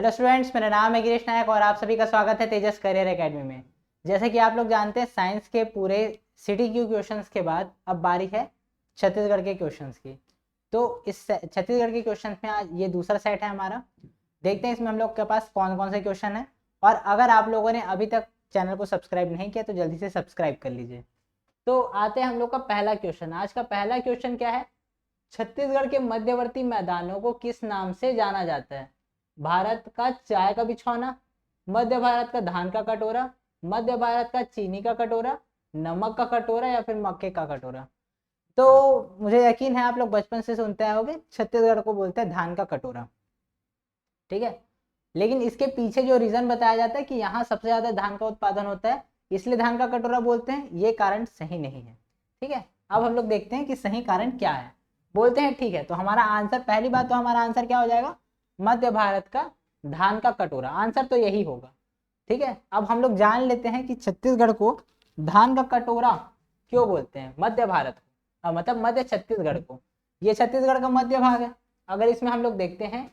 Hello students, मेरा नाम है गिरीश नायक और आप सभी का स्वागत है तेजस करियर एकेडमी में। जैसे कि आप लोग जानते हैं, साइंस के पूरे सिटी क्यू क्वेश्चंस के बाद अब बारी है छत्तीसगढ़ के क्वेश्चंस की। तो इस छत्तीसगढ़ के क्वेश्चंस में आज ये दूसरा सेट है हमारा। देखते हैं इसमें हम लोग के पास कौन कौन से क्वेश्चन है। और अगर आप लोगों ने अभी तक चैनल को सब्सक्राइब नहीं किया तो जल्दी से सब्सक्राइब कर लीजिए। तो आते हैं हम लोग का पहला क्वेश्चन। आज का पहला क्वेश्चन क्या है? छत्तीसगढ़ के मध्यवर्ती मैदानों को किस नाम से जाना जाता है? भारत का चाय का बिछौना, मध्य भारत का धान का कटोरा, मध्य भारत का चीनी का कटोरा, नमक का कटोरा या फिर मक्के का कटोरा। तो मुझे यकीन है आप लोग बचपन से सुनते आए होंगे, छत्तीसगढ़ को बोलते हैं धान का कटोरा। ठीक है, लेकिन इसके पीछे जो रीजन बताया जाता है कि यहाँ सबसे ज्यादा धान का उत्पादन होता है इसलिए धान का कटोरा बोलते हैं, ये कारण सही नहीं है। ठीक है, अब हम लोग देखते हैं कि सही कारण क्या है। बोलते हैं ठीक है, तो हमारा आंसर, पहली बात तो हमारा आंसर क्या हो जाएगा? मध्य भारत का धान का कटोरा। आंसर तो यही होगा। ठीक है, अब हम लोग जान लेते हैं कि छत्तीसगढ़ को धान का कटोरा क्यों बोलते हैं, मध्य भारत को, मतलब मध्य छत्तीसगढ़ को। ये छत्तीसगढ़ का मध्य भाग है। अगर इसमें हम लोग देखते हैं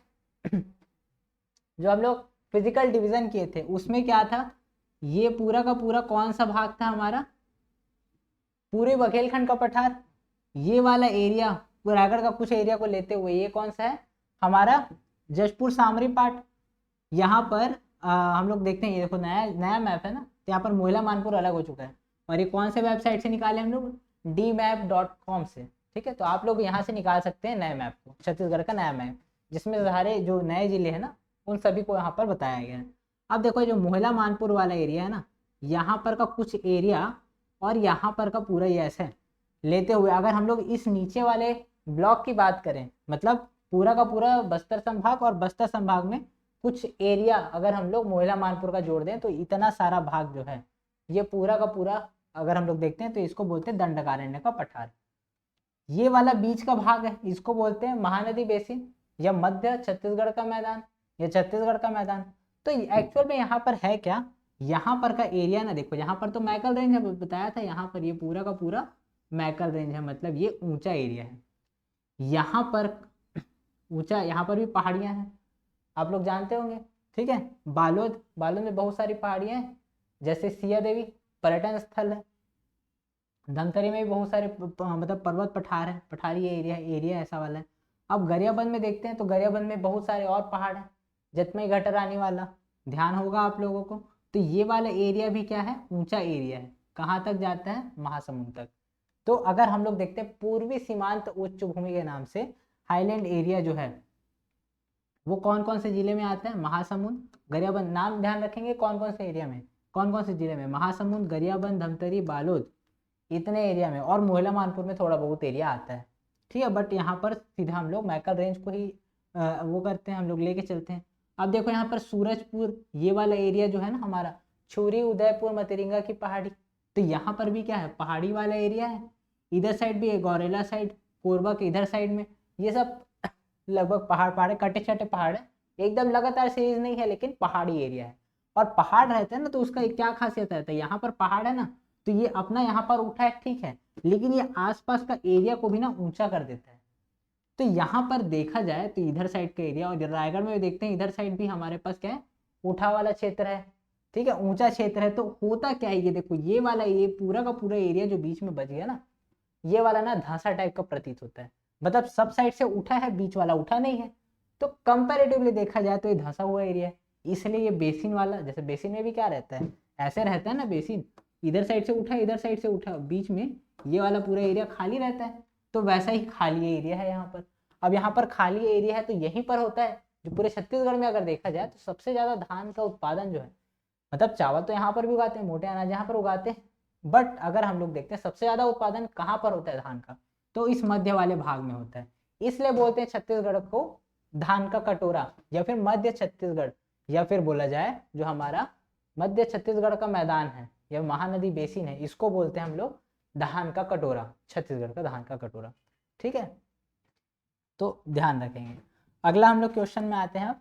जो हम लोग फिजिकल डिवीजन किए थे उसमें क्या था, ये पूरा का पूरा कौन सा भाग था हमारा? पूरे बघेलखंड का पठार। ये वाला एरिया रायगढ़ का कुछ एरिया को लेते हुए ये कौन सा है? हमारा जशपुर सामरी पाट। यहाँ पर हम लोग देखते हैं, ये देखो नया नया मैप है ना, तो यहाँ पर मोहला मानपुर अलग हो चुका है। और ये कौन से वेबसाइट से निकाले हम लोग? dmap.com से। ठीक है, तो आप लोग यहाँ से निकाल सकते हैं नए मैप को, छत्तीसगढ़ का नया मैप, जिसमें सारे जो नए जिले हैं ना उन सभी को यहाँ पर बताया गया है। अब देखो जो मोहला मानपुर वाला एरिया है ना, यहाँ पर का कुछ एरिया और यहाँ पर का पूरा ये ऐसे लेते हुए अगर हम लोग इस नीचे वाले ब्लॉक की बात करें, मतलब पूरा का पूरा बस्तर संभाग और बस्तर संभाग में कुछ एरिया अगर हम लोग मोहला मानपुर का जोड़ दें तो इतना सारा भाग जो है ये पूरा का पूरा अगर हम लोग देखते हैं तो इसको बोलते हैं दंडकारण्य का पठार। ये वाला बीच का भाग है इसको बोलते हैं महानदी बेसिन या मध्य छत्तीसगढ़ का मैदान या छत्तीसगढ़ का मैदान। तो एक्चुअल में यहाँ पर है क्या, यहाँ पर का एरिया ना देखो, यहाँ पर तो मैकल रेंज है बताया था, यहाँ पर ये पूरा का पूरा मैकल रेंज है, मतलब ये ऊंचा एरिया है। यहाँ पर ऊंचा, यहाँ पर भी पहाड़ियाँ हैं, आप लोग जानते होंगे। ठीक है, बालोद, बालोद में बहुत सारी पहाड़ियाँ हैं, जैसे सिया देवी पर्यटन स्थल है। धमतरी में भी बहुत सारे मतलब पर्वत पठार है, पठारी एरिया ऐसा वाला है। अब गरियाबंद में देखते हैं तो गरियाबंद में बहुत सारे और पहाड़ हैं, जतमई घटरानी वाला, ध्यान होगा आप लोगों को। तो ये वाला एरिया भी क्या है? ऊंचा एरिया है। कहाँ तक जाता है? महासमुंद तक। तो अगर हम लोग देखते हैं पूर्वी सीमांत उच्च भूमि के नाम से हाईलैंड एरिया जो है वो कौन कौन से जिले में आता है? महासमुंद, गरियाबंद, नाम ध्यान रखेंगे कौन कौन से एरिया में, कौन कौन से जिले में, महासमुंद, गरियाबंद, धमतरी, बालोद, इतने एरिया में, और मोहला मानपुर में थोड़ा बहुत एरिया आता है। ठीक है, बट यहाँ पर सीधा हम लोग मैकल रेंज को ही वो करते हैं, हम लोग लेके चलते हैं। अब देखो यहाँ पर सूरजपुर ये वाला एरिया जो है ना हमारा, छुरी, उदयपुर, मतरिंगा की पहाड़ी, तो यहाँ पर भी क्या है? पहाड़ी वाला एरिया है। इधर साइड भी है, गौरेला साइड, कोरबा के इधर साइड में, ये सब लगभग पहाड़ पहाड़ है, कटे छटे पहाड़ है, एकदम लगातार सीरीज नहीं है लेकिन पहाड़ी एरिया है। और पहाड़ रहते हैं ना तो उसका क्या खासियत रहता है, यहाँ पर पहाड़ है ना तो ये अपना यहाँ पर उठा है, ठीक है, लेकिन ये आसपास का एरिया को भी ना ऊंचा कर देता है। तो यहाँ पर देखा जाए तो इधर साइड का एरिया, और रायगढ़ में भी देखते हैं इधर साइड भी हमारे पास क्या है? उठा वाला क्षेत्र है। ठीक है, ऊंचा क्षेत्र है। तो होता क्या है, ये देखो ये वाला, ये पूरा का पूरा एरिया जो बीच में बच गया ना, ये वाला ना धंसा टाइप का प्रतीत होता है, मतलब सब साइड से उठा है, बीच वाला उठा नहीं है। तो कंपैरेटिवली देखा जाए तो ये धंसा हुआ एरिया है, इसलिए ये बेसिन वाला, जैसे बेसिन में भी क्या रहता है, ऐसे रहता है ना बेसिन, इधर साइड से उठा, इधर साइड से उठा, बीच में ये वाला पूरा एरिया खाली रहता है। तो वैसा ही खाली एरिया है यहाँ पर। अब यहाँ पर खाली एरिया है तो यहीं पर होता है जो पूरे छत्तीसगढ़ में अगर देखा जाए तो सबसे ज्यादा धान का उत्पादन जो है, मतलब चावल तो यहाँ पर भी उगाते हैं, मोटे अनाज यहाँ पर उगाते हैं, बट अगर हम लोग देखते हैं सबसे ज्यादा उत्पादन कहाँ पर होता है धान का, तो इस मध्य वाले भाग में होता है। इसलिए बोलते हैं छत्तीसगढ़ को धान का कटोरा, या फिर मध्य छत्तीसगढ़, या फिर बोला जाए जो हमारा मध्य छत्तीसगढ़ का मैदान है या महानदी बेसिन है, इसको बोलते हैं हम लोग धान का कटोरा, छत्तीसगढ़ का धान का कटोरा। ठीक है, तो ध्यान रखेंगे। अगला हम लोग क्वेश्चन में आते हैं।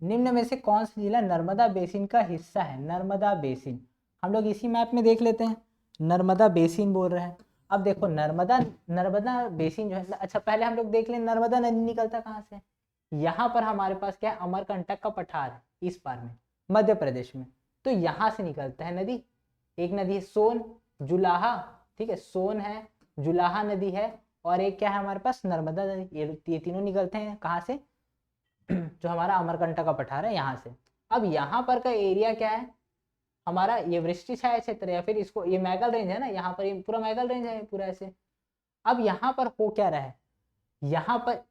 निम्न में से कौन सा जिला नर्मदा बेसिन का हिस्सा है? नर्मदा बेसिन हम लोग इसी मैप में देख लेते हैं, नर्मदा बेसिन बोल रहे हैं। अब देखो नर्मदा नर्मदा बेसिन जो है, अच्छा पहले हम लोग देख लें नर्मदा नदी निकलता कहाँ से। यहाँ पर हमारे पास क्या है, अमरकंटक का पठार है इस पार में मध्य प्रदेश में। तो यहाँ से निकलता है नदी, एक नदी है सोन, जुलाहा, ठीक है, सोन है, जुलाहा नदी है, और एक क्या है हमारे पास, नर्मदा नदी। ये तीनों निकलते हैं कहाँ से, जो हमारा अमरकंटक का पठार है यहाँ से। अब यहाँ पर का एरिया क्या है हमारा, ये वृष्टि छाया क्षेत्र, या फिर इसको, ये मैगल रेंज है ना, यहाँ पर ये पूरा मैगल रेंज है पूरा ऐसे। अब यहाँ पर हो क्या रहा है, यहाँ पर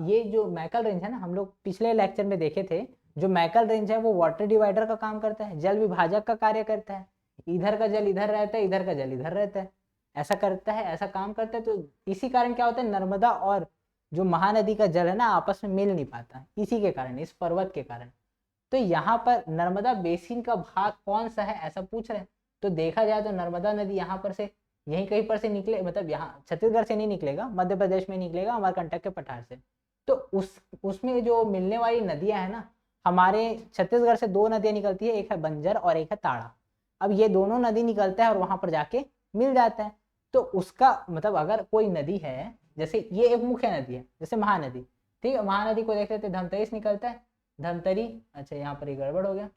ये जो मैकल रेंज है ना, हम लोग पिछले लेक्चर में देखे थे, जो मैकल रेंज है वो वाटर डिवाइडर का काम करता है, जल विभाजक का कार्य करता है। इधर का जल इधर रहता है, इधर का जल इधर रहता है, ऐसा करता है, ऐसा काम करता है। तो इसी कारण क्या होता है, नर्मदा और जो महानदी का जल है ना आपस में मिल नहीं पाता, इसी के कारण, इस पर्वत के कारण। तो यहाँ पर नर्मदा बेसिन का भाग कौन सा है ऐसा पूछ रहे हैं। तो देखा जाए तो नर्मदा नदी यहाँ पर से, यहीं कहीं पर से निकले, मतलब यहाँ छत्तीसगढ़ से नहीं निकलेगा, मध्य प्रदेश में निकलेगा अमरकंटक के पठार से। तो उसमें जो मिलने वाली नदियां है ना, हमारे छत्तीसगढ़ से दो नदियां निकलती है, एक है बंजर और एक है ताड़ा। अब ये दोनों नदी निकलता है और वहां पर जाके मिल जाता है। तो उसका मतलब अगर कोई नदी है, जैसे ये एक मुख्य नदी है, जैसे महानदी, ठीक है, महानदी को देख लेते, धमतरी से निकलता है, धमतरी, अच्छा यहाँ पर ये गड़बड़ हो गया,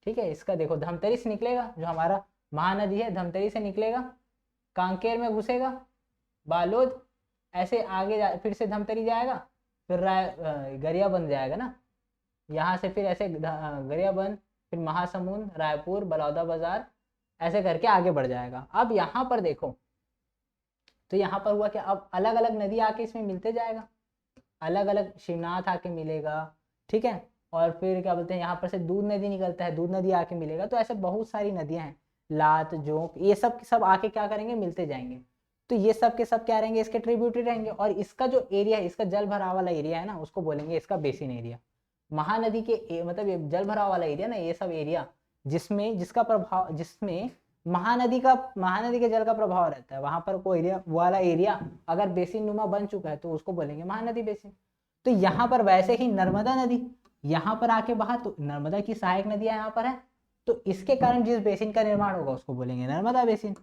ठीक है, इसका देखो धमतरी से निकलेगा, जो हमारा महानदी है धमतरी से निकलेगा, कांकेर में घुसेगा, बालोद, ऐसे आगे फिर से धमतरी जाएगा, फिर गरियाबंद जाएगा ना, यहाँ से फिर ऐसे गरियाबंद, फिर महासमुंद, रायपुर, बलौदा बाजार, ऐसे करके आगे बढ़ जाएगा। अब यहाँ पर देखो, तो यहाँ पर हुआ क्या, अब अलग अलग नदी आके इसमें मिलते जाएगा, अलग अलग शिवनाथ आके मिलेगा, ठीक है, और फिर क्या बोलते हैं यहाँ पर से दूध नदी निकलता है, दूध नदी आके मिलेगा। तो ऐसे बहुत सारी नदियां हैं, लात, जोंक, ये सब आके क्या करेंगे, मिलते जाएंगे। तो ये सब के सब क्या रहेंगे, इसके ट्रिब्यूटरी रहेंगे। और इसका जो एरिया है, इसका जल भराव वाला एरिया है ना, उसको बोलेंगे इसका बेसिन एरिया। महानदी के मतलब ये जल भराव वाला एरिया ना, ये सब एरिया जिसमें जिसका प्रभाव, जिसमें महानदी के जल का प्रभाव रहता है, वहां पर कोई एरिया वाला एरिया अगर बेसिन नुमा बन चुका है तो उसको बोलेंगे महानदी बेसिन। तो यहाँ पर वैसे ही नर्मदा नदी यहाँ पर आके बहा, तो नर्मदा की सहायक नदियां यहाँ पर है, तो इसके कारण जिस बेसिन का निर्माण होगा उसको बोलेंगे नर्मदा बेसिन।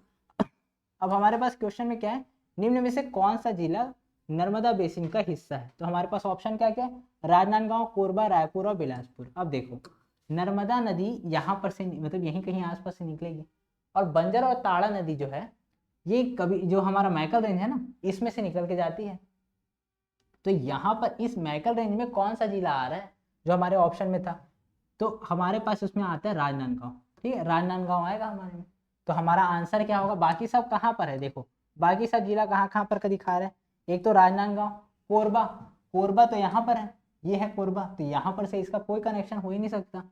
अब हमारे पास क्वेश्चन में क्या है, निम्न में से कौन सा जिला नर्मदा बेसिन का हिस्सा है। तो हमारे पास ऑप्शन क्या क्या है, राजनांदगांव, कोरबा, रायपुर और बिलासपुर। अब देखो नर्मदा नदी यहाँ पर से मतलब यहीं कहीं आसपास से निकलेगी, और बंजर और ताड़ा नदी जो है ये कभी जो हमारा मैकल रेंज है ना इसमें से निकल के जाती है। तो यहाँ पर इस मैकल रेंज में कौन सा जिला आ रहा है जो हमारे ऑप्शन में था, तो हमारे पास उसमें आता है राजनांदगांव, ठीक है, राजनांदगांव आएगा हमारे में। तो हमारा आंसर क्या होगा, बाकी सब कहाँ पर है, देखो बाकी सब जिला कहाँ कहाँ पर का दिखा रहा है, एक तो राजनांदगांव, कोरबा, कोरबा तो यहाँ पर है, ये है कोरबा, तो यहाँ पर से इसका कोई कनेक्शन हो ही नहीं सकता,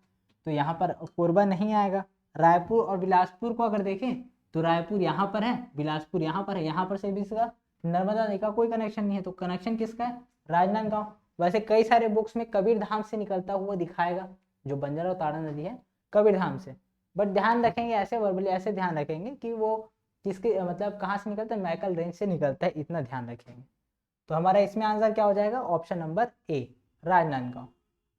तो यहाँ पर कोरबा नहीं आएगा। रायपुर और बिलासपुर को अगर देखें तो रायपुर यहाँ पर है, बिलासपुर यहाँ पर है, यहाँ पर से भी इसका नर्मदा नदी का कोई कनेक्शन नहीं है, तो कनेक्शन किसका है, राजनांदगांव। वैसे कई सारे बुक्स में कबीरधाम से निकलता हुआ दिखाएगा, जो बंजर और ताड़ा नदी है कबीरधाम से, बट ध्यान रखेंगे ऐसे वर्बली ऐसे ध्यान रखेंगे कि वो किसके मतलब कहाँ से निकलता है, मैकल रेंज से निकलता है, इतना ध्यान रखेंगे। तो हमारा इसमें आंसर क्या हो जाएगा, ऑप्शन नंबर ए, राजनांदगांव।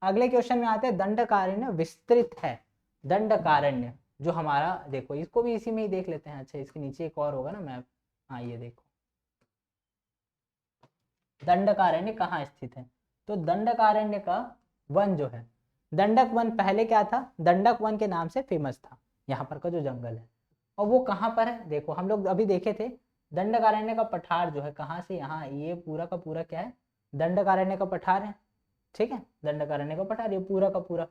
अगले क्वेश्चन में आते हैं, दंडकारण्य विस्तृत है, दंडकारण्य जो हमारा, देखो इसको भी इसी में ही देख लेते हैं, अच्छा इसके नीचे एक और होगा ना मैप, हाँ ये देखो दंडकारण्य कहाँ स्थित है। तो दंडकारण्य का वन जो है, दंडक वन पहले क्या था, दंडक वन के नाम से फेमस था यहाँ पर का जो जंगल है, और वो कहाँ पर है, देखो हम लोग अभी देखे थे दंडकारण्य का पठार जो है कहाँ से, यहाँ ये पूरा का पूरा क्या है, दंडकारण्य का पठार है, ठीक है, दंडकारण्य का पठार ये पूरा का पूरा।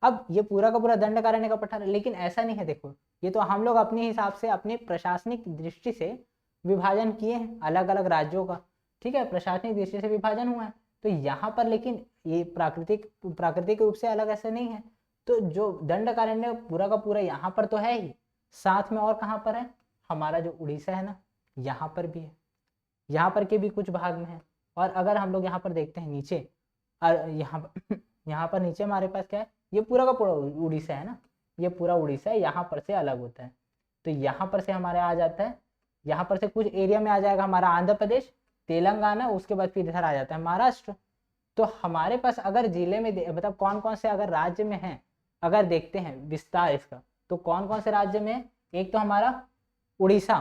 अब ये पूरा का पूरा दंडकारण्य का पठार है, लेकिन ऐसा नहीं है, देखो ये तो हम लोग अपने हिसाब से अपने प्रशासनिक दृष्टि से विभाजन किए हैं अलग अलग राज्यों का, ठीक है, प्रशासनिक दृष्टि से विभाजन हुआ है। तो यहाँ पर लेकिन ये प्राकृतिक रूप से अलग ऐसे नहीं है। तो जो दंडकारण्य पूरा का पूरा यहाँ पर तो है ही, साथ में और कहाँ पर है, हमारा जो उड़ीसा है ना यहाँ पर भी है, यहाँ पर के भी कुछ भाग में है। और अगर हम लोग यहाँ पर देखते हैं नीचे, यहाँ पर नीचे हमारे पास क्या है, ये पूरा का पूरा उड़ीसा है ना, ये पूरा उड़ीसा है, यहाँ पर से अलग होता है। तो यहाँ पर से हमारे आ जाता है, यहाँ पर से कुछ एरिया में आ जाएगा हमारा आंध्र प्रदेश, तेलंगाना, उसके बाद फिर इधर आ जाता है महाराष्ट्र। तो हमारे पास अगर जिले में मतलब कौन कौन से अगर राज्य में है, अगर देखते हैं विस्तार इसका, तो कौन कौन से राज्य में, एक तो हमारा उड़ीसा,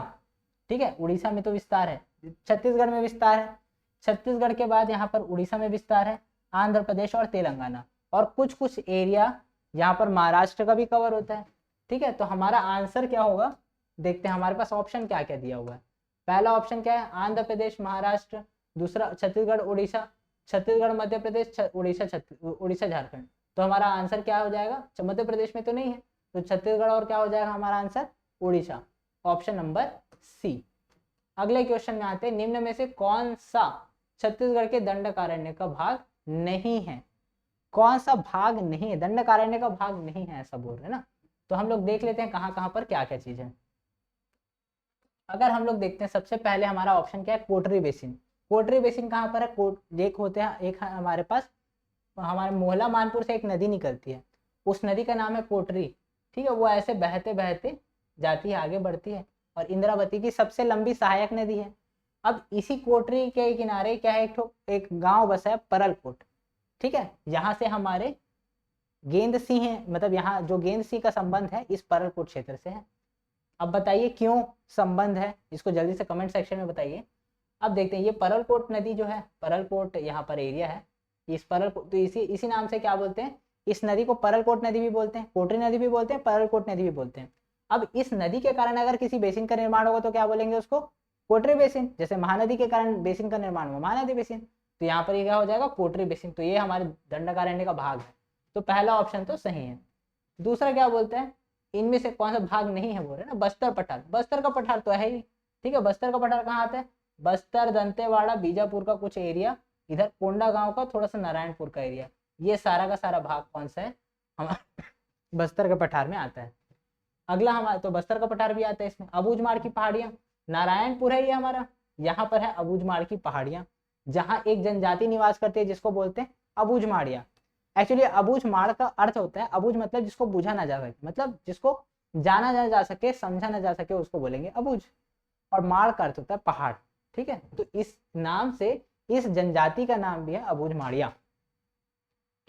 ठीक है, उड़ीसा में तो विस्तार है, छत्तीसगढ़ में विस्तार है, छत्तीसगढ़ के बाद यहाँ पर उड़ीसा में विस्तार है, आंध्र प्रदेश और तेलंगाना, और कुछ कुछ एरिया यहाँ पर महाराष्ट्र का भी कवर होता है। ठीक है, तो हमारा आंसर क्या होगा, देखते हैं हमारे पास ऑप्शन क्या क्या दिया हुआ है। पहला ऑप्शन क्या है, आंध्र प्रदेश महाराष्ट्र, दूसरा छत्तीसगढ़ उड़ीसा, छत्तीसगढ़ मध्य प्रदेश, उड़ीसा झारखंड। तो हमारा आंसर क्या हो जाएगा, मध्य प्रदेश में तो नहीं है, तो छत्तीसगढ़ और क्या हो जाएगा हमारा answer, Orissa, option number C. अगले क्वेश्चन में आते हैं, निम्न में से कौन सा छत्तीसगढ़ के दंडकारण्य का भाग नहीं है, कौन सा भाग नहीं है, दंडकारण्य का भाग नहीं है ऐसा बोल रहे हैं ना। तो हम लोग देख लेते हैं कहाँ कहाँ पर क्या क्या चीज है। अगर हम लोग देखते हैं, सबसे पहले हमारा ऑप्शन क्या है, कोटरी बेसिन। कोटरी बेसिन कहाँ पर है, एक होते हैं, एक हमारे पास हमारे मोहला मानपुर से एक नदी निकलती है, उस नदी का नाम है कोटरी। ठीक है, वो ऐसे बहते बहते जाती है, आगे बढ़ती है, और इंद्रावती की सबसे लंबी सहायक नदी है। अब इसी कोटरी के किनारे क्या है, एक गांव बसा है परलकोट। ठीक है, यहाँ से हमारे गेंद सिंह है, मतलब यहाँ जो गेंद सिंह का संबंध है इस परलकोट क्षेत्र से है। अब बताइए क्यों संबंध है, इसको जल्दी से कमेंट सेक्शन में बताइए। अब देखते हैं, ये परलकोट नदी जो है, परलकोट यहाँ पर एरिया है, इस परलकोट, तो इसी नाम से क्या बोलते हैं, इस नदी को परलकोट नदी भी बोलते हैं, कोटरी नदी भी बोलते हैं, परलकोट नदी भी बोलते हैं। अब इस नदी के कारण अगर किसी बेसिन का निर्माण होगा तो क्या बोलेंगे उसको, कोटरी बेसिन। जैसे महानदी के कारण बेसिन का निर्माण हुआ, महानदी बेसिन, तो यहाँ पर ये क्या हो जाएगा, कोटरी बेसिन। तो ये हमारे दंडकारण्य का भाग है, तो पहला ऑप्शन तो सही है। दूसरा क्या बोलते हैं, इनमें से कौन सा भाग नहीं है, बोल रहे ना, बस्तर पठार। बस्तर का पठार तो है ही, ठीक है, बस्तर का पठार कहाँ आता है, बस्तर, दंतेवाड़ा, बीजापुर का कुछ एरिया, इधर कोंडा गांव का थोड़ा सा नारायणपुर का एरिया, ये सारा का सारा भाग कौन सा है, हमारा बस्तर के पठार में आता है। अगला हमारा, तो बस्तर का पठार भी आता है इसमें। अबूझमाड़ की पहाड़ियां, नारायणपुर है ये हमारा, यहाँ पर है अबूझमाड़ की पहाड़ियां, जहाँ एक जनजाति निवास करती है जिसको बोलते हैं अबूझमाड़िया। एक्चुअली अबूझमाड़ का अर्थ होता है, अबूझ मतलब जिसको बुझा ना जा सके, मतलब जिसको जाना ना जा सके, समझा ना जा सके, उसको बोलेंगे अबूझ, और माड़ का अर्थ होता है पहाड़। ठीक है, तो इस नाम से इस जनजाति का नाम भी है अबूझमाड़िया।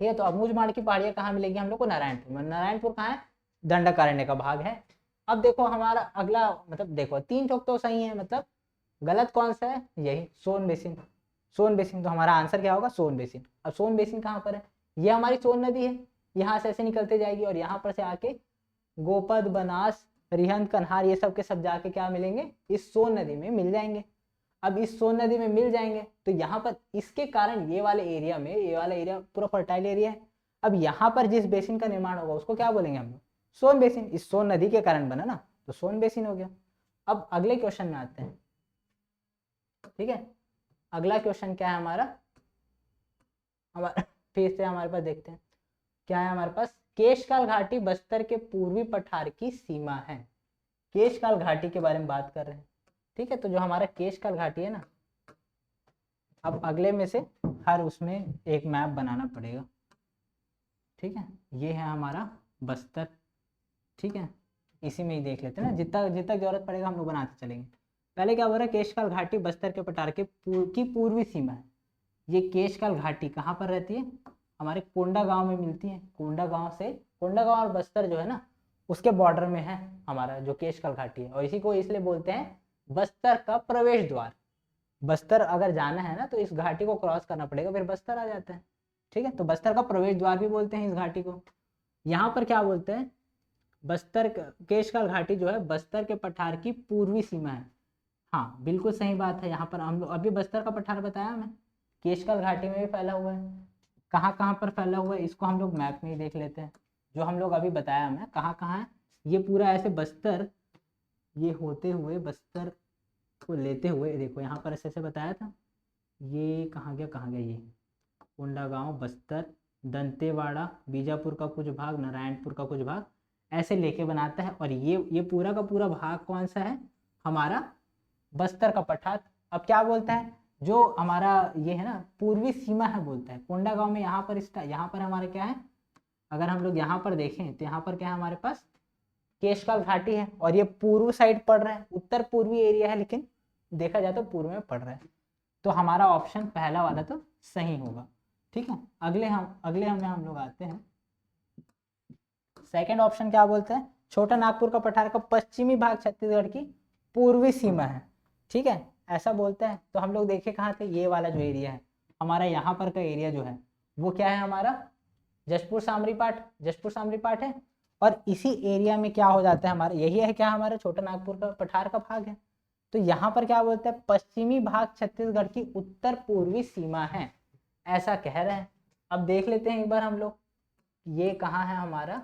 ठीक है, तो अबूझमाड़ की पहाड़ियां कहाँ मिलेगी हम लोग को, नारायणपुर में। नारायणपुर कहाँ है, दंडकारण्य का भाग है। अब देखो हमारा अगला, मतलब देखो 3 चौक तो सही है, मतलब गलत कौन सा है, यही सोन बेसिन। सोन बेसिन, तो हमारा आंसर क्या होगा, सोन बेसिन। अब सोन बेसिन कहाँ पर है, ये हमारी सोन नदी है, यहाँ से ऐसे निकलते जाएगी और यहाँ पर से आके गोपद, बनास, रिहंद, कन्हार, ये सब के सब जाके क्या मिलेंगे, इस सोन नदी में मिल जाएंगे। अब इस सोन नदी में मिल जाएंगे तो यहाँ पर इसके कारण ये वाले एरिया में, ये वाला एरिया पूरा फर्टाइल एरिया है। अब यहाँ पर जिस बेसिन का निर्माण होगा उसको क्या बोलेंगे हम लोग, सोन बेसिन। इस सोन नदी के कारण बना ना, तो सोन बेसिन हो गया। अब अगले क्वेश्चन में आते हैं। ठीक है, अगला क्वेश्चन क्या है हमारा फिर से हमारे पास देखते हैं क्या है हमारे पास, केशकाल घाटी बस्तर के पूर्वी पठार की सीमा है। केशकाल घाटी के बारे में बात कर रहे हैं। ठीक है, तो जो हमारा केशकाल घाटी है ना, अब अगले में से हर उसमें एक मैप बनाना पड़ेगा। ठीक है, ये है हमारा बस्तर। ठीक है, इसी में ही देख लेते हैं ना, जितना जितना जरूरत पड़ेगा हम लोग बनाते चलेंगे। पहले क्या हो रहा है, केशकाल घाटी बस्तर के पठार के की पूर्वी सीमा है। ये केशकाल घाटी कहाँ पर रहती है, हमारे कोंडा गांव में मिलती है। कोंडा गांव से, कोंडा गांव और बस्तर जो है ना, उसके बॉर्डर में है हमारा जो केशकाल घाटी है, और इसी को इसलिए बोलते हैं बस्तर का प्रवेश द्वार। बस्तर अगर जाना है ना तो इस घाटी को क्रॉस करना पड़ेगा, फिर बस्तर आ जाता है। ठीक है, तो बस्तर का प्रवेश द्वार भी बोलते हैं इस घाटी को। यहाँ पर क्या बोलते हैं, बस्तर, केशकाल घाटी जो है बस्तर के पठार की पूर्वी सीमा है। हाँ बिल्कुल सही बात है, यहाँ पर हम लोग अभी बस्तर का पठार बताया मैं, केशकाल घाटी में भी फैला हुआ है। कहाँ कहाँ पर फैला हुआ है इसको हम लोग मैप में ही देख लेते हैं, जो हम लोग अभी बताया मैं कहाँ कहाँ है। ये पूरा ऐसे बस्तर, ये होते हुए बस्तर को लेते हुए, देखो यहाँ पर ऐसे ऐसे बताया था, ये कहाँ गया ये कोंडा गांव, बस्तर, दंतेवाड़ा, बीजापुर का कुछ भाग, नारायणपुर का कुछ भाग, ऐसे लेके बनाता है। और ये पूरा का पूरा भाग कौन सा है, हमारा बस्तर का पठार। अब क्या बोलता है, जो हमारा ये है ना पूर्वी सीमा है बोलता है, कोंडा गांव में यहाँ पर हमारा क्या है, अगर हम लोग यहाँ पर देखें तो यहाँ पर क्या है हमारे पास, केशकाल घाटी है, और ये पूर्व साइड पड़ रहा है, उत्तर पूर्वी एरिया है, लेकिन देखा जाए तो पूर्व में पड़ रहा है। तो हमारा ऑप्शन पहला वाला तो सही होगा। ठीक है, अगले हमें हम लोग आते हैं। सेकंड ऑप्शन क्या बोलते हैं, छोटा नागपुर का पठार का पश्चिमी भाग छत्तीसगढ़ की पूर्वी सीमा है। ठीक है, ऐसा बोलते हैं। तो हम लोग देखे कहाँ थे, ये वाला जो एरिया है हमारा, यहाँ पर का एरिया जो है वो क्या है हमारा जशपुर सामरी पाठ, जशपुर सामरी पाठ है। और इसी एरिया में क्या हो जाता है हमारा, यही है क्या हमारा छोटा नागपुर का पठार का भाग है। तो यहाँ पर क्या बोलते हैं, पश्चिमी भाग छत्तीसगढ़ की उत्तर पूर्वी सीमा है, ऐसा कह रहे हैं। अब देख लेते हैं एक बार हम लोग, ये कहाँ है हमारा,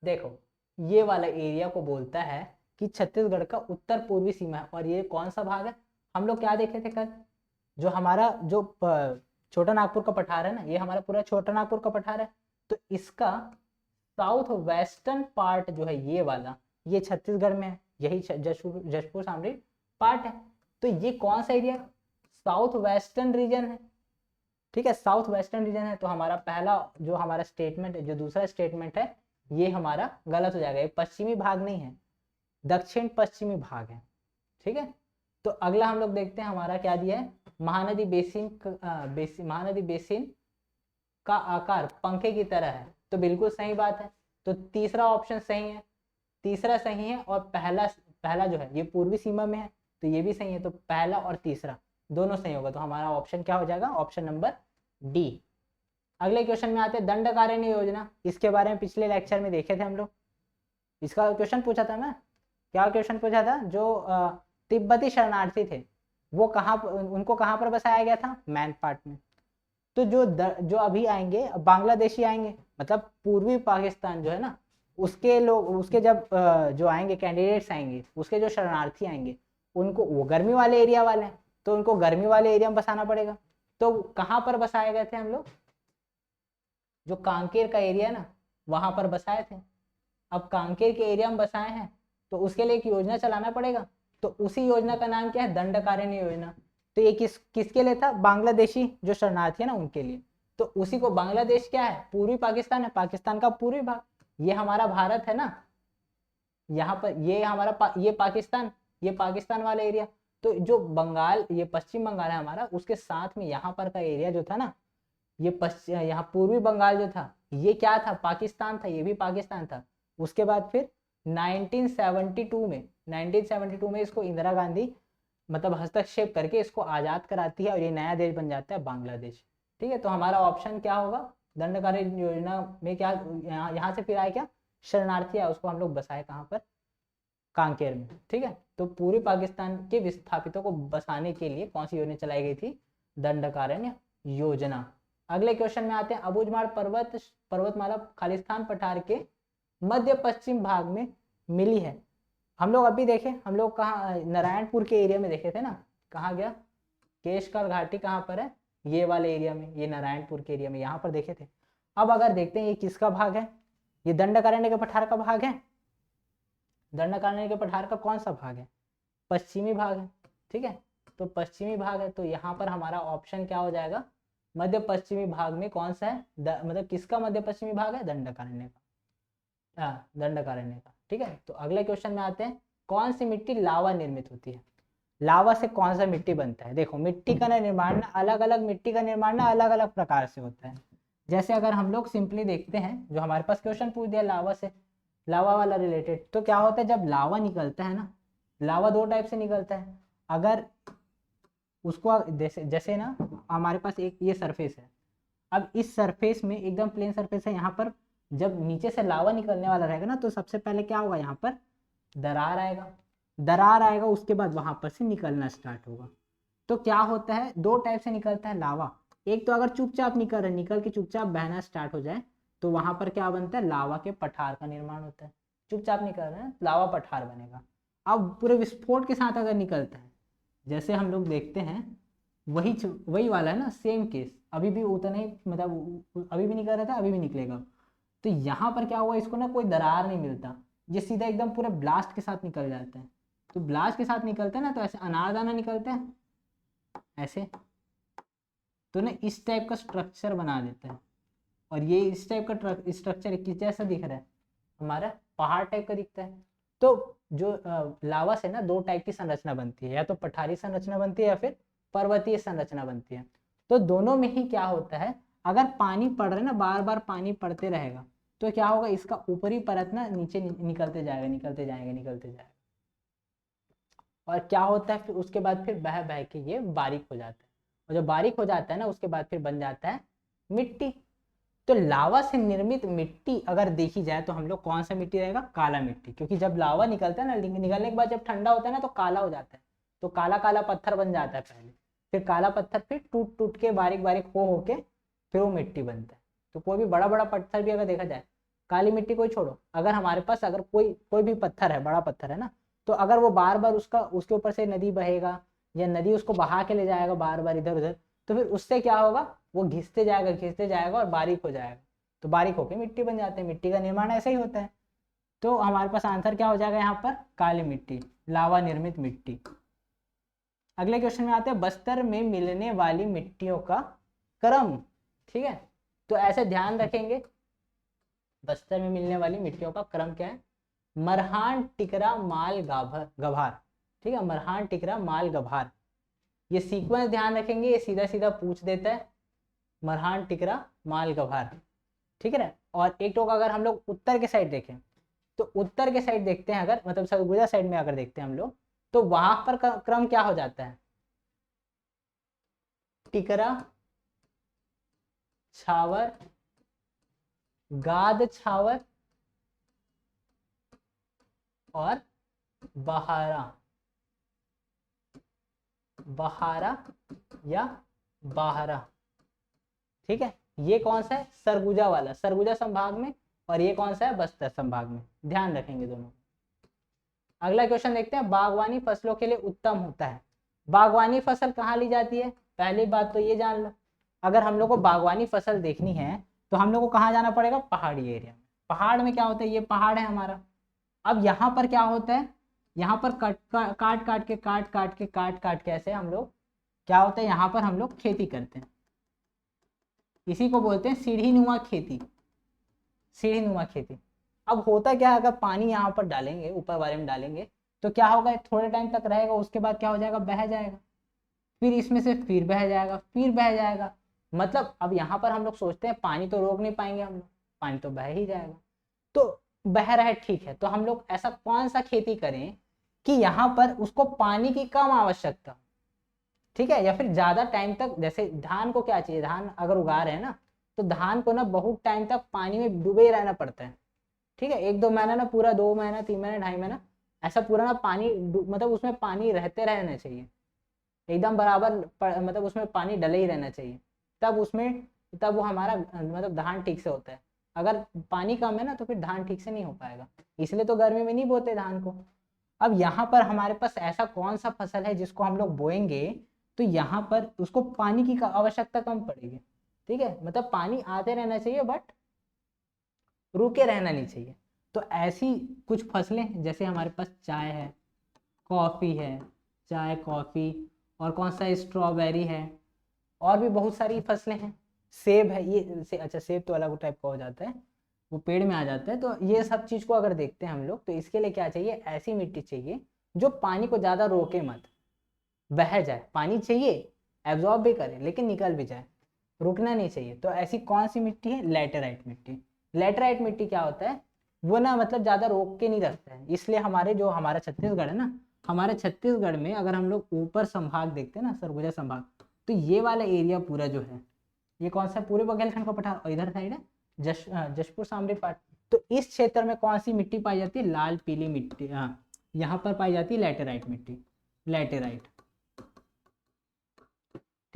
देखो ये वाला एरिया को बोलता है कि छत्तीसगढ़ का उत्तर पूर्वी सीमा है। और ये कौन सा भाग है, हम लोग क्या देखे थे कल, जो हमारा जो छोटा नागपुर का पठार है ना, ये हमारा पूरा छोटा नागपुर का पठार है। तो इसका साउथ वेस्टर्न पार्ट जो है ये वाला, ये छत्तीसगढ़ में है, यही जशपुर सामरी पार्ट है। तो ये कौन सा एरिया, साउथ वेस्टर्न रीजन है, ठीक है, साउथ वेस्टर्न रीजन है। तो हमारा पहला जो हमारा स्टेटमेंट है, जो दूसरा स्टेटमेंट है, ये हमारा गलत हो जाएगा, ये पश्चिमी भाग नहीं है, दक्षिण पश्चिमी भाग है, ठीक है। तो अगला हम लोग देखते हैं हमारा क्या दिया है, महानदी महानदी बेसिन का आकार पंखे की तरह है। तो बिल्कुल सही बात है, तो तीसरा ऑप्शन सही है, तीसरा सही है। और पहला जो है ये पूर्वी सीमा में है, तो ये भी सही है। तो पहला और तीसरा दोनों सही होगा, तो हमारा ऑप्शन क्या हो जाएगा, ऑप्शन नंबर डी। अगले क्वेश्चन में आते हैं दंडकारण्य योजना। इसके बारे में पिछले लेक्चर में देखे थे हम लोग, इसका क्वेश्चन पूछा था मैं, क्या क्वेश्चन पूछा था, जो तिब्बती शरणार्थी थे वो उनको कहाँ पर बसाया गया था, मैन पार्ट में। तो जो अभी आएंगे बांग्लादेशी आएंगे, मतलब पूर्वी पाकिस्तान जो है ना, उसके लोग, उसके जब जो आएंगे कैंडिडेट्स आएंगे, उसके जो शरणार्थी आएंगे, उनको वो गर्मी वाले एरिया वाले हैं, तो उनको गर्मी वाले एरिया में बसाना पड़ेगा। तो कहाँ पर बसाए गए थे हम लोग, जो कांकेर का एरिया ना, वहां पर बसाए थे। अब कांकेर के एरिया में बसाए हैं, तो उसके लिए एक योजना चलाना पड़ेगा। तो उसी योजना का नाम क्या है, दंडकारण्य योजना। तो ये किसके लिए था, बांग्लादेशी जो शरणार्थी है ना उनके लिए। तो उसी को, बांग्लादेश क्या है, पूर्वी पाकिस्तान है, पाकिस्तान का पूर्वी भाग, ये हमारा भारत है ना, यहाँ पर ये हमारा ये पाकिस्तान वाला एरिया। तो जो बंगाल, ये पश्चिम बंगाल है हमारा, उसके साथ में यहाँ पर का एरिया जो था ना, ये यहाँ पूर्वी बंगाल जो था, ये क्या था, पाकिस्तान था, ये भी पाकिस्तान था। उसके बाद फिर 1972 में इसको इंदिरा गांधी मतलब हस्तक्षेप करके इसको आज़ाद कराती है, और ये नया देश बन जाता है बांग्लादेश, ठीक है। तो हमारा ऑप्शन क्या होगा, दंडकारण्य योजना में क्या, यहाँ से फिर आए क्या, शरणार्थी आए, उसको हम लोग बसाए कहाँ पर, कांकेर में, ठीक है। तो पूरे पाकिस्तान के विस्थापितों को बसाने के लिए कौन सी योजना चलाई गई थी, दंडकारण्य योजना। अगले क्वेश्चन में आते हैं, अबूझमाड़ पर्वतमाला खालिस्तान पठार के मध्य पश्चिम भाग में मिली है। हम लोग अभी देखे, हम लोग कहाँ, नारायणपुर के एरिया में देखे थे ना, कहाँ गया, केशकाल घाटी कहाँ पर है, ये वाले एरिया में, ये नारायणपुर के एरिया में, यहाँ पर देखे थे। अब अगर देखते हैं ये किसका भाग है, ये दंडकारण्य के पठार का भाग है। दंडकारण्य के पठार का कौन सा भाग है, पश्चिमी भाग है, ठीक है। तो पश्चिमी भाग है, तो यहाँ पर हमारा ऑप्शन क्या हो जाएगा, मध्य पश्चिमी भाग में कौन सा है, मतलब किसका मध्य पश्चिमी भाग है, दंडकारण्य का, दंडकारण्य का, ठीक है। तो अगले क्वेश्चन में आते हैं, कौन सी मिट्टी लावा निर्मित होती है, लावा से कौन सा मिट्टी बनता है। देखो मिट्टी का निर्माण, अलग अलग मिट्टी का निर्माण अलग अलग प्रकार से होता है। जैसे अगर हम लोग सिंपली देखते हैं, जो हमारे पास क्वेश्चन पूछ दिया लावा से, लावा वाला रिलेटेड, तो क्या होता है, जब लावा निकलता है ना, लावा दो टाइप से निकलता है। अगर उसको जैसे ना हमारे पास एक ये सरफेस है, अब इस सरफेस में एकदम प्लेन सरफेस है, यहाँ पर जब नीचे से लावा निकलने वाला रहेगा ना, तो सबसे पहले क्या होगा, यहाँ पर दरार आएगा, दरार आएगा, उसके बाद वहां पर से निकलना स्टार्ट होगा। तो क्या होता है, दो टाइप से निकलता है लावा। एक तो अगर चुपचाप निकल रहा है, निकल के चुपचाप बहना स्टार्ट हो जाए, तो वहां पर क्या बनता है, लावा के पठार का निर्माण होता है। चुपचाप निकल रहा है, लावा पठार बनेगा। अब पूरे विस्फोट के साथ अगर निकलता है, जैसे हम लोग देखते हैं, वही वाला है ना, सेम केस, अभी भी उतना ही, मतलब अभी भी निकल रहा था, अभी भी निकलेगा। तो यहाँ पर क्या हुआ, इसको ना कोई दरार नहीं मिलता, ये सीधा एकदम पूरे ब्लास्ट के साथ निकल जाता है। तो ब्लास्ट के साथ निकलता है ना, तो ऐसे अनारदाना निकलता है ऐसे, तो ना इस टाइप का स्ट्रक्चर बना देता है। और ये इस टाइप का स्ट्रक्चर किस जैसा दिख रहा है, हमारा पहाड़ टाइप का दिखता है। तो जो लावा से ना दो टाइप की संरचना बनती है, या तो पठारी संरचना बनती है या फिर पर्वतीय संरचना बनती है। तो दोनों में ही क्या होता है, अगर पानी पड़ रहा है ना, बार बार पानी पड़ते रहेगा, तो क्या होगा, इसका ऊपरी परत ना नीचे निकलते जाएगा, निकलते जाएगा। और क्या होता है, फिर उसके बाद फिर बह बह के ये बारीक हो जाता है। और जब बारीक हो जाता है ना उसके बाद फिर बन जाता है मिट्टी। तो लावा से निर्मित मिट्टी अगर देखी जाए तो हम लोग कौन सा मिट्टी रहेगा, काला मिट्टी, क्योंकि जब लावा निकलता है ना, निकलने के बाद जब ठंडा होता है ना तो काला हो जाता है, तो काला काला पत्थर बन जाता है पहले, फिर काला पत्थर फिर टूट टूट के बारीक बारीक हो के फिर वो मिट्टी बनता है। तो कोई भी बड़ा बड़ा पत्थर भी अगर देखा जाए, काली मिट्टी कोई छोड़ो, अगर हमारे पास अगर कोई भी पत्थर है, बड़ा पत्थर है ना, तो अगर वो बार बार उसके ऊपर से नदी बहेगा या नदी उसको बहा के ले जाएगा बार बार इधर उधर, तो फिर उससे क्या होगा, वो घिसते जाएगा और बारीक हो जाएगा, तो बारीक होकर मिट्टी बन जाते हैं। मिट्टी का निर्माण ऐसे ही होता है। तो हमारे पास आंसर क्या हो जाएगा यहाँ पर, काली मिट्टी, लावा निर्मित मिट्टी। अगले क्वेश्चन में आते हैं, बस्तर में मिलने वाली मिट्टियों का क्रम। ठीक है, तो ऐसे ध्यान रखेंगे, बस्तर में मिलने वाली मिट्टियों का क्रम क्या है, मरहान, टिकरा, माल, गभार। ठीक है, मरहान, टिकरा, माल, गभार, ये सीक्वेंस ध्यान रखेंगे, ये सीधा सीधा पूछ देता है, मरहान, टिकरा, माल, गभार। ठीक है ना। और एक टोक अगर हम लोग उत्तर के साइड देखें, तो उत्तर के साइड देखते हैं अगर, मतलब सरगुजा साइड में अगर देखते हैं हम लोग, तो वहां पर क्रम क्या हो जाता है, टिकरा, छावर, गाद छावर और बहारा, बहारा या बाहरा। ठीक है, ये कौन सा है, सरगुजा वाला, सरगुजा संभाग में, और ये कौन सा है, बस्तर संभाग में, ध्यान रखेंगे दोनों। अगला क्वेश्चन देखते हैं, बागवानी फसलों के लिए उत्तम होता है। बागवानी फसल कहाँ ली जाती है, पहली बात तो ये जान लो, अगर हम लोग को बागवानी फसल देखनी है तो हम लोग को कहाँ जाना पड़ेगा, पहाड़ी एरिया में। पहाड़ में क्या होता है, ये पहाड़ है हमारा। अब यहाँ पर क्या होता है, यहाँ पर काट काट के ऐसे हम लोग क्या होता है, यहाँ पर हम लोग खेती करते हैं, इसी को बोलते हैं सीढ़ीनुमा खेती, सीढ़ीनुमा खेती। अब होता क्या है, अगर पानी यहाँ पर डालेंगे, ऊपर वाले में डालेंगे, तो क्या होगा, थोड़े टाइम तक रहेगा, उसके बाद क्या हो जाएगा, बह जाएगा, फिर इसमें से फिर बह जाएगा, फिर बह जाएगा। मतलब अब यहाँ पर हम लोग सोचते हैं पानी तो रोक नहीं पाएंगे हम लोग, पानी तो बह ही जाएगा, तो बह रहा है, ठीक है, तो हम लोग ऐसा कौन सा खेती करें कि यहाँ पर उसको पानी की कम आवश्यकता, ठीक है, या फिर ज्यादा टाइम तक, जैसे धान को क्या चाहिए, धान अगर उगा रहे हैं ना, तो धान को ना बहुत टाइम तक पानी में डूबे ही रहना पड़ता है। ठीक है, 1-2 महीना ना, पूरा 2 महीना, 3 महीना, 2.5 महीना, ऐसा पूरा ना पानी, मतलब उसमें पानी रहते रहना चाहिए, एकदम बराबर मतलब उसमें पानी डले ही रहना चाहिए, तब वो हमारा मतलब धान ठीक से होता है। अगर पानी कम है ना तो फिर धान ठीक से नहीं हो पाएगा, इसलिए तो गर्मी में नहीं बोते धान को। अब यहाँ पर हमारे पास ऐसा कौन सा फसल है जिसको हम लोग बोएंगे तो यहाँ पर उसको पानी की आवश्यकता कम पड़ेगी। ठीक है, मतलब पानी आते रहना चाहिए बट रुके रहना नहीं चाहिए। तो ऐसी कुछ फसलें, जैसे हमारे पास चाय है, कॉफ़ी है, चाय कॉफ़ी, और कौन सा, स्ट्रॉबेरी है, और भी बहुत सारी फसलें हैं, सेब है, अच्छा सेब तो अलग टाइप का हो जाता है, वो पेड़ में आ जाता है। तो ये सब चीज़ को अगर देखते हैं हम लोग, तो इसके लिए क्या चाहिए, ऐसी मिट्टी चाहिए जो पानी को ज़्यादा रोके मत, बह जाए, पानी चाहिए, एब्जॉर्ब भी करे, लेकिन निकल भी जाए, रुकना नहीं चाहिए। तो ऐसी कौन सी मिट्टी है, लैटेराइट मिट्टी। लैटेराइट मिट्टी क्या होता है, वो ना मतलब ज़्यादा रोक के नहीं रखता है, इसलिए हमारा छत्तीसगढ़ है ना, हमारे छत्तीसगढ़ में अगर हम लोग ऊपर संभाग देखते हैं ना, सरगुजा संभाग, तो ये वाला एरिया पूरा जो है, ये कौन सा, पूरे बुंदेलखंड का पठार, और इधर साइड है जशपुर सामरी पार्ट। तो इस क्षेत्र में कौन सी मिट्टी पाई जाती है, लाल पीली मिट्टी, यहाँ पर पाई जाती है लैटेराइट मिट्टी, लैटेराइट।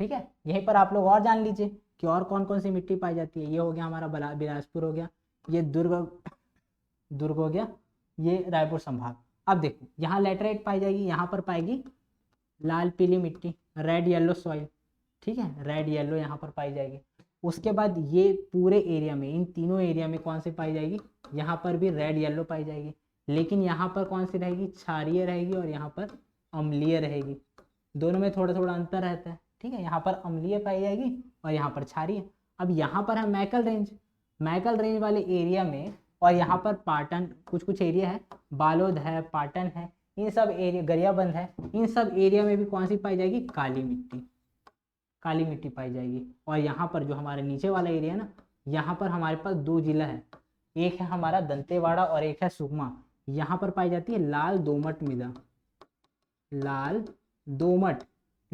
ठीक है, यहीं पर आप लोग और जान लीजिए कि और कौन कौन सी मिट्टी पाई जाती है। ये हो गया हमारा बिलासपुर हो गया, ये दुर्ग हो गया, ये रायपुर संभाग। अब देखो यहाँ लैटेराइट पाई जाएगी, यहाँ पर पाएगी लाल पीली मिट्टी, रेड येलो सॉइल। ठीक है, रेड येलो यहाँ पर पाई जाएगी। उसके बाद ये पूरे एरिया में, इन तीनों एरिया में कौन सी पाई जाएगी, यहाँ पर भी रेड येलो पाई जाएगी, लेकिन यहाँ पर कौन सी रहेगी, क्षारीय रहेगी, और यहाँ पर अम्लीय रहेगी, दोनों में थोड़ा थोड़ा अंतर रहता है। ठीक है, यहाँ पर अम्लीय पाई जाएगी और यहाँ पर क्षारीय। अब यहाँ पर है मैकल रेंज वाले एरिया में, और यहाँ पर पाटन कुछ एरिया है, बालोद है, पाटन है, इन सब एरिया, गरियाबंद है, इन सब एरिया में भी कौन सी पाई जाएगी, काली मिट्टी पाई जाएगी। और यहाँ पर जो हमारे नीचे वाला एरिया है ना, यहाँ पर हमारे पास 2 जिला है, एक है हमारा दंतेवाड़ा और एक है सुकमा। यहाँ पर पाई जाती है लाल दोमट मृदा, लाल दोमट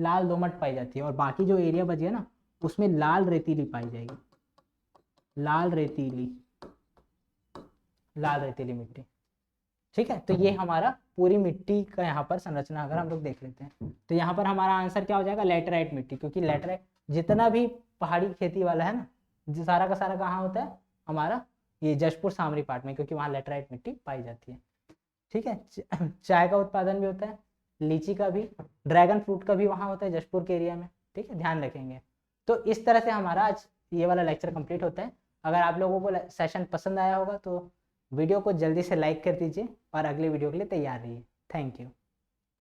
लाल दोमट पाई जाती है, और बाकी जो एरिया बच गया ना उसमें लाल रेतीली पाई जाएगी, लाल रेतीली मिट्टी। ठीक है, तो ये हमारा पूरी मिट्टी का यहाँ पर संरचना अगर हम लोग देख लेते हैं तो यहाँ पर हमारा आंसर क्या हो जाएगा, लेटराइट मिट्टी, क्योंकि लेटराइट जितना भी पहाड़ी खेती वाला है ना, जो सारा का सारा कहाँ होता है हमारा, ये जशपुर सामरी पार्ट में, क्योंकि वहाँ लेटराइट मिट्टी पाई जाती है। ठीक है, चाय का उत्पादन भी होता है, लीची का भी, ड्रैगन फ्रूट का भी वहाँ होता है जशपुर के एरिया में। ठीक है, ध्यान रखेंगे। तो इस तरह से हमारा आज ये वाला लेक्चर कंप्लीट होता है। अगर आप लोगों को सेशन पसंद आया होगा तो वीडियो को जल्दी से लाइक कर दीजिए और अगले वीडियो के लिए तैयार रहिए। Thank you.